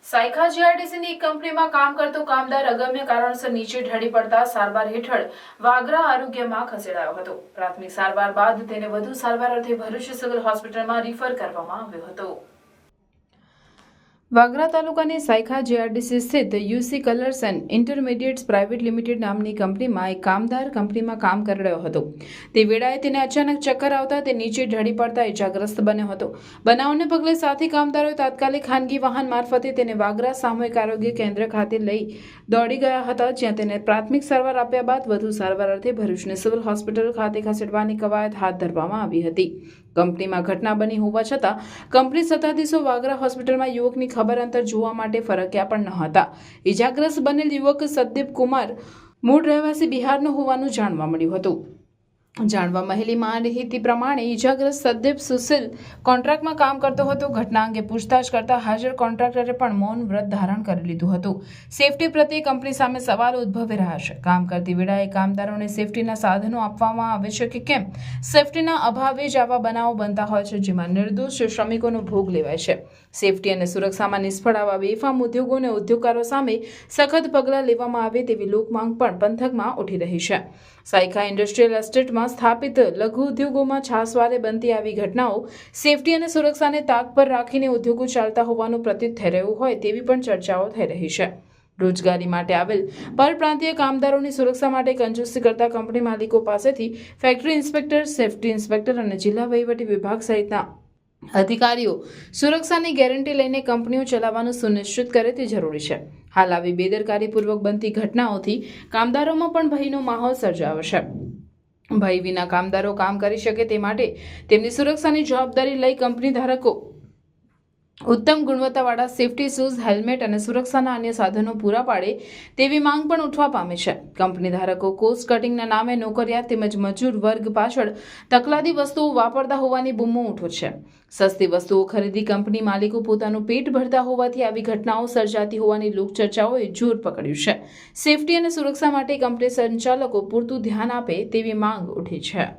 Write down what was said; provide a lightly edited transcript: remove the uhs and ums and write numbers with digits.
સાયખા જીઆઈડીસીની એક કંપનીમાં કામ કરતો કામદાર અગમ્ય કારણસર નીચે ઢળી પડતા સારવાર હેઠળ વાગરા આરોગ્યમાં ખસેડાયો હતો। પ્રાથમિક સારવાર બાદ તેને વધુ સારવાર અર્થે ભરૂચ સિવિલ હોસ્પિટલમાં રિફર કરવામાં આવ્યો હતો। વાગરા તાલુકાની સાયખા જીઆરડીસી સ્થિત UC colours and intermediates private limited નામની કંપનીમાં એક કામદાર કંપનીમાં કામ કરી રહ્યો હતો। તે વેળાએ તેને અચાનક ચક્કર આવતા તે નીચે ઢળી પડતા ઇજાગ્રસ્ત બન્યો હતો। બનાવને પગલે સાથી કામદારોએ તાત્કાલિક ખાનગી વાહન મારફતે તેને વાગરા સામૂહિક આરોગ્ય કેન્દ્ર ખાતે લઈ દોડી ગયા હતા, જ્યાં તેને પ્રાથમિક સારવાર આપ્યા બાદ વધુ સારવાર અર્થે ભરૂચની સિવિલ હોસ્પિટલ ખાતે ખસેડવાની કવાયત હાથ ધરવામાં આવી હતી। કંપનીમાં ઘટના બની હોવા છતાં કંપની સત્તાધીશો વાગરા હોસ્પિટલમાં યુવકની ખબર અંતર જોવા માટે ફરક્યા પણ ન હતા। ઇજાગ્રસ્ત બનેલ યુવક સદીપ કુમાર મૂળ રહેવાસી બિહારનો હોવાનું જાણવા મળ્યું હતું। જાણવા મળેલી માહિતી પ્રમાણે ઇજાગ્રસ્ત સદીપ સુશીલ કોન્ટ્રાક્ટમાં કામ કરતો હતો। ઘટના અંગે પૂછતાછ કરતા હાજર કોન્ટ્રાક્ટરે પણ મૌન વ્રત ધારણ કરી લીધું હતું। સેફટી પ્રત્યે કંપની સામે સવાલો ઉદ્ભવી રહ્યા છે। કામ કરતી વેળાએ કામદારોને સેફટીના સાધનો આપવામાં આવે છે કે કેમ? સેફટીના અભાવે જ આવા બનાવો બનતા હોય છે, જેમાં નિર્દોષ શ્રમિકોનો ભોગ લેવાય છે। સેફટી અને સુરક્ષામાં નિષ્ફળ આવા બેફામ ઉદ્યોગો અને ઉદ્યોગકારો સામે સખત પગલાં લેવામાં આવે તેવી લોકમાંગ પણ પંથકમાં ઉઠી રહી છે। સાયખા ઇન્ડસ્ટ્રીયલ એસ્ટેટમાં સ્થાપિત લઘુ ઉદ્યોગોમાં છાસવારે બનતી આવી ઘટનાઓ સેફટી અને સુરક્ષાને તાક પર રાખીને ઉદ્યોગો ચાલતા હોવાનું પ્રતીત થઈ રહ્યું હોય તેવી પણ ચર્ચાઓ થઈ રહી છે। રોજગારી માટે આવેલ પરપ્રાંતીય કામદારોની સુરક્ષા માટે કંજૂસી કરતા કંપની માલિકો પાસેથી ફેક્ટરી ઇન્સ્પેક્ટર, સેફટી ઇન્સ્પેક્ટર અને જિલ્લા વહીવટી વિભાગ સહિતના અધિકારીઓ સુરક્ષાની ગેરંટી લઈને કંપનીઓ ચલાવવાનું સુનિશ્ચિત કરે તે જરૂરી છે। હાલ આવી બેદરકારીપૂર્વક બનતી ઘટનાઓથી કામદારોમાં પણ ભયનો માહોલ સર્જાયો છે। ભય વિના કામદારો કામ કરી શકે તે માટે તેમની સુરક્ષાની જવાબદારી લઈ કંપની ધારકો ઉત્તમ ગુણવત્તાવાળા સેફટી શૂઝ, હેલ્મેટ અને સુરક્ષાના અન્ય સાધનો પૂરા પાડે તેવી માંગ પણ ઉઠવા પામી છે। કંપની ધારકો કોસ્ટ કટિંગના નામે નોકરિયાત તેમજ મજૂર વર્ગ પાછળ તકલાદી વસ્તુઓ વાપરતા હોવાની બૂમો ઉઠો છે। સસ્તી વસ્તુઓ ખરીદી કંપની માલિકો પોતાનું પેટ ભરતા હોવાથી આવી ઘટનાઓ સર્જાતી હોવાની લોકચર્ચાઓએ જોર પકડ્યું છે। સેફટી અને સુરક્ષા માટે કંપની સંચાલકો પૂરતું ધ્યાન આપે તેવી માંગ ઉઠી છે।